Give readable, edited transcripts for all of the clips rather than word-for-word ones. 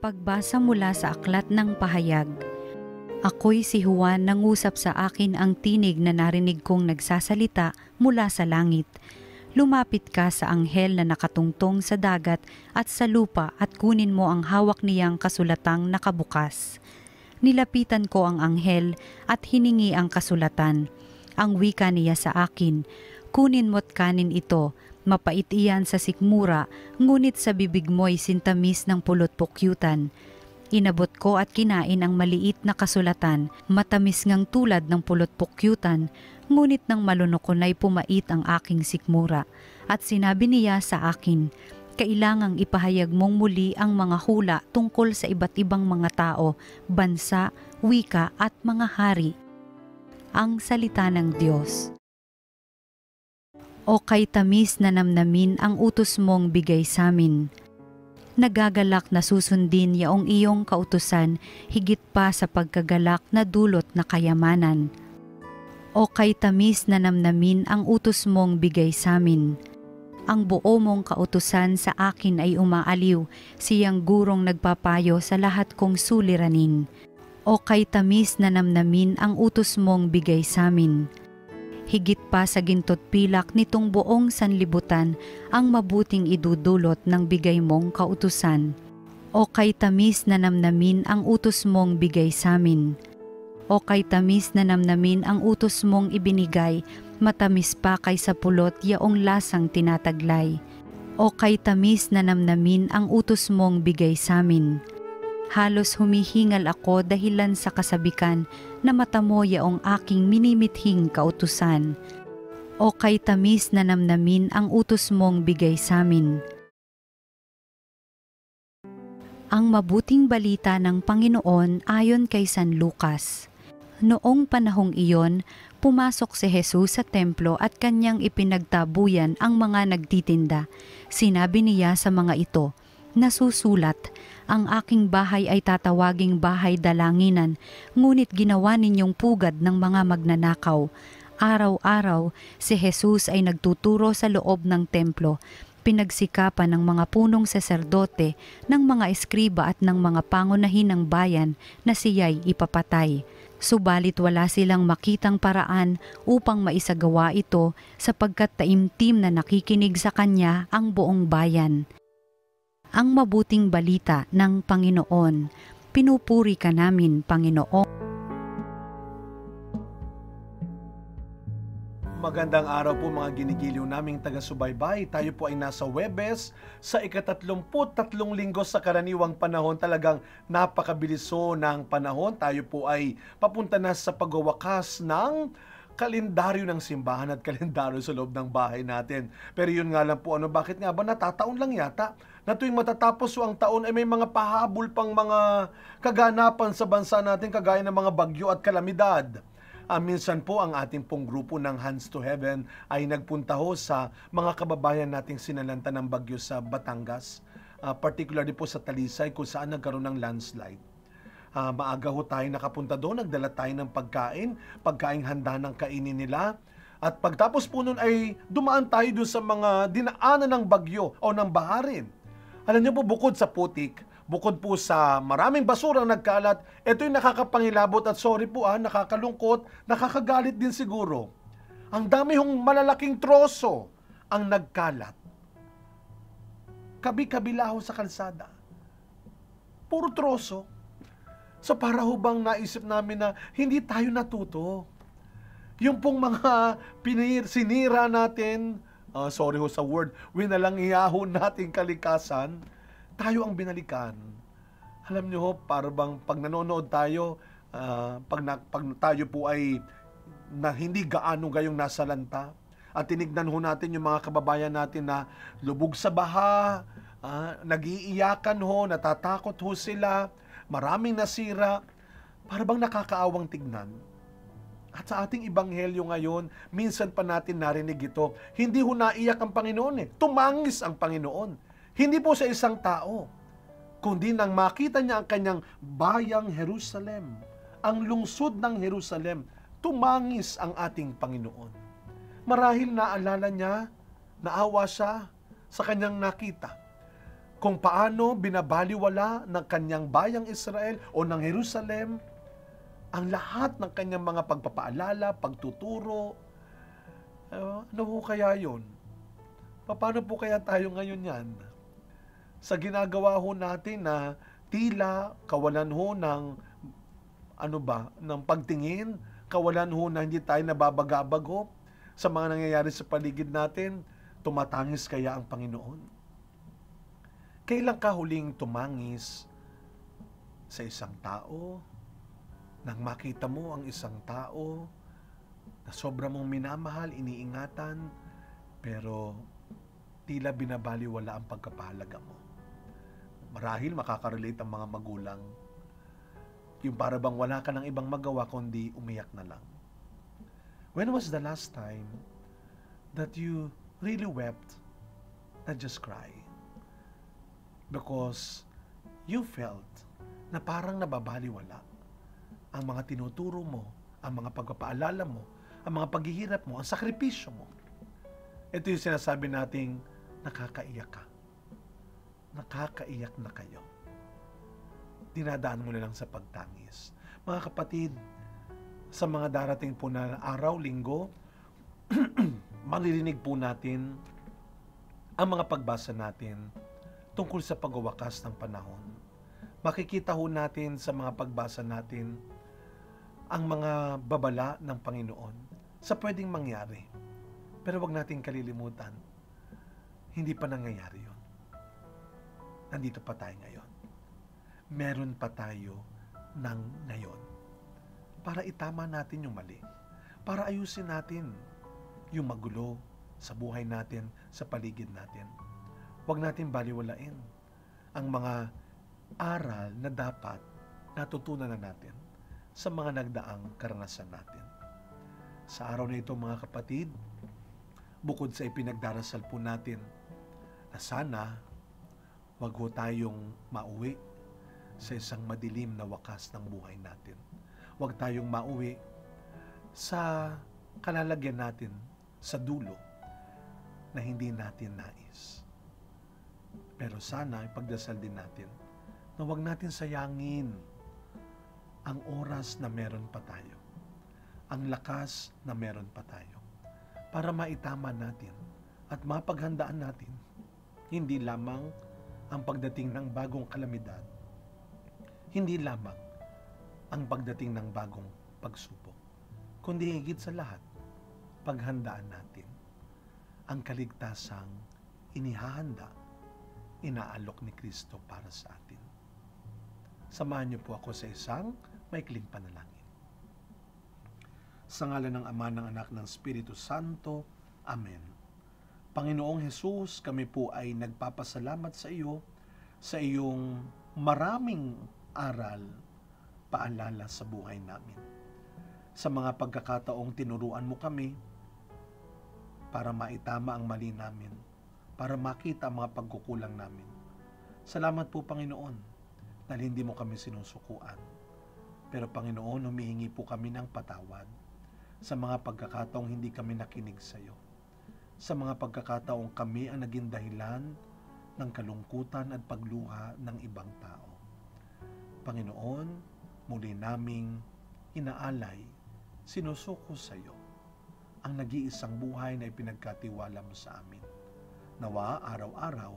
Pagbasa mula sa Aklat ng Pahayag. Ako'y si Juan, nangusap sa akin ang tinig na narinig kong nagsasalita mula sa langit. Lumapit ka sa anghel na nakatungtong sa dagat at sa lupa at kunin mo ang hawak niyang kasulatang nakabukas. Nilapitan ko ang anghel at hiningi ang kasulatan. Ang wika niya sa akin, kunin mo't kanin ito. Mapait iyan sa sikmura, ngunit sa bibig mo'y sintamis ng pulot-pukyutan. Inabot ko at kinain ang maliit na kasulatan, matamis ngang tulad ng pulot-pukyutan, ngunit nang malunok ko na'y pumait ang aking sikmura. At sinabi niya sa akin, kailangang ipahayag mong muli ang mga hula tungkol sa iba't ibang mga tao, bansa, wika at mga hari. Ang salita ng Diyos. O kay tamis na namnamin ang utos mong bigay samin. Nagagalak na susundin yaong iyong kautusan, higit pa sa pagkagalak na dulot na kayamanan. O kay tamis na namnamin ang utos mong bigay samin. Ang buo mong kautusan sa akin ay umaaliw, siyang gurong nagpapayo sa lahat kong suliranin. O kay tamis na namnamin ang utos mong bigay samin. Higit pa sa gintot pilak nitong buong sanlibutan ang mabuting idudulot ng bigay mong kautusan. O kay tamis na namnamin ang utos mong bigay samin. O kay tamis na namnamin ang utos mong ibinigay, matamis pa kaysa pulot yaong lasang tinataglay. O kay tamis na namnamin ang utos mong bigay samin. Halos humihingal ako dahilan sa kasabikan na matamo yaong aking minimithing kautusan. O kay tamis na namnamin ang utos mong bigay samin. Ang mabuting balita ng Panginoon ayon kay San Lucas. Noong panahong iyon, pumasok si Jesus sa templo at kanyang ipinagtabuyan ang mga nagtitinda. Sinabi niya sa mga ito, nasusulat, ang aking bahay ay tatawaging bahay dalanginan, ngunit ginawa ninyong pugad ng mga magnanakaw. Araw-araw, si Jesus ay nagtuturo sa loob ng templo, pinagsikapan ng mga punong saserdote, ng mga eskriba at ng mga pangunahin ng bayan na siya'y ipapatay. Subalit wala silang makitang paraan upang maisagawa ito sapagkat taimtim na nakikinig sa kanya ang buong bayan. Ang mabuting balita ng Panginoon. Pinupuri ka namin, Panginoon. Magandang araw po mga ginigiliw naming taga-subaybay. Tayo po ay nasa Huwebes sa ika-33 linggo sa karaniwang panahon. Talagang napakabiliso ng panahon. Tayo po ay papunta na sa pagwawakas ng kalendaryo ng simbahan at kalendaryo sa loob ng bahay natin. Pero yun nga lang po, bakit nga ba natataon lang yata? Na tuwing matatapos ang taon ay may mga pahabol pang mga kaganapan sa bansa natin kagaya ng mga bagyo at kalamidad. Minsan po ang ating pong grupo ng Hands to Heaven ay nagpunta ho sa mga kababayan nating sinalanta ng bagyo sa Batangas, particularly po sa Talisay kung saan nagkaroon ng landslide. Maaga ho tayo nakapunta doon, nagdala tayo ng pagkaing handa ng kainin nila. At pagtapos po nun ay dumaan tayo doon sa mga dinaanan ng bagyo o ng baharin. Alam niyo po, bukod sa putik, bukod po sa maraming basura nagkalat, ito'y nakakapangilabot at sorry po nakakalungkot, nakakagalit din siguro. Ang dami hong malalaking troso ang nagkalat. Kabi-kabila ho sa kalsada. Puro troso. So para ho bang naisip namin na hindi tayo natuto? Yung pong mga sinira natin, sorry ho sa word, winalangiyaho nating kalikasan, tayo ang binalikan. Alam nyo ho, para bang pag nanonood tayo, pag tayo po ay hindi gaano gayong nasa lanta, at tinignan ho natin yung mga kababayan natin na lubog sa baha, nag-iiyakan ho, natatakot ho sila, maraming nasira, para bang nakakaawang tignan. At sa ating ebanghelyo ngayon, minsan pa natin narinig ito, hindi ho naiyak ang Panginoon tumangis ang Panginoon. Hindi po sa isang tao, kundi nang makita niya ang kanyang bayang Jerusalem, ang lungsod ng Jerusalem, tumangis ang ating Panginoon. Marahil naalala niya, naawa siya sa kanyang nakita. kung paano binabaliwala ng kanyang bayang Israel o ng Jerusalem ang lahat ng kanyang mga pagpapaalala, pagtuturo. Ano ho kaya yun? Paano po kaya tayo ngayon yan? Sa ginagawa ho natin na tila kawalan ho ng ng pagtingin, kawalan ho na hindi tayo nababagabag ho sa mga nangyayari sa paligid natin, tumatangis kaya ang Panginoon? Kailan ka huling tumangis sa isang tao, nang makita mo ang isang tao na sobra mong minamahal, iniingatan, pero tila binabaliwala ang pagkapahalaga mo? Marahil makaka-relate ang mga magulang. Yung para bang wala ka ng ibang magawa kundi umiyak na lang. When was the last time that you really wept, not just cry? Because you felt na parang nababaliwala ang mga tinuturo mo, ang mga pagpapaalala mo, ang mga paghihirap mo, ang sakripisyo mo. Ito yung sinasabi nating nakakaiyak ka. Nakakaiyak na kayo. Dinadaan mo na lang sa pagtangis. Mga kapatid, sa mga darating po na araw, linggo, maririnig po natin ang mga pagbasa natin tungkol sa pagwawakas ng panahon. Makikita ho natin sa mga pagbasa natin ang mga babala ng Panginoon sa pwedeng mangyari. Pero wag natin kalilimutan, hindi pa nangyayari yun. Nandito pa tayo ngayon. Meron pa tayo ng ngayon. Para itama natin yung mali. Para ayusin natin yung magulo sa buhay natin, sa paligid natin. Wag natin baliwalain ang mga aral na dapat natutunan na natin sa mga nagdaang karanasan natin. Sa araw na ito, mga kapatid, bukod sa ipinagdarasal po natin na sana wag ho tayong mauwi sa isang madilim na wakas ng buhay natin. Wag tayong mauwi sa kalalagyan natin sa dulo na hindi natin nais. Pero sana ipagdasal din natin na wag natin sayangin ang oras na meron pa tayo, ang lakas na meron pa tayo, para maitama natin at mapaghandaan natin hindi lamang ang pagdating ng bagong kalamidad, hindi lamang ang pagdating ng bagong pagsubok, kundi higit sa lahat, paghandaan natin ang kaligtasang inihahanda, inaalok ni Kristo para sa atin. Samahan niyo po ako sa isang maikling panalangin. Sa ngalan ng Ama, ng Anak, ng Espiritu Santo. Amen. Panginoong Hesus, kami po ay nagpapasalamat sa iyo sa iyong maraming aral, paalala sa buhay namin. Sa mga pagkakataong tinuruan mo kami para maitama ang mali namin, para makita ang mga pagkukulang namin. Salamat po, Panginoon, dahil hindi mo kami sinusukuan. Pero Panginoon, humihingi po kami ng patawad sa mga pagkakataong hindi kami nakinig sa iyo. Sa mga pagkakataong kami ang naging dahilan ng kalungkutan at pagluha ng ibang tao. Panginoon, muli naming inaalay, sinusuko sa iyo ang nag-iisang buhay na ipinagkatiwala mo sa amin. Nawa araw-araw,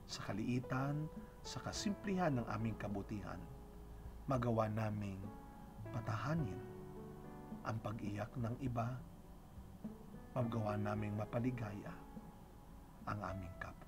sa kaliitan, sa kasimplihan ng aming kabutihan, magawa naming patahanin ang pag-iyak ng iba, magawa naming mapaligaya ang aming kapwa.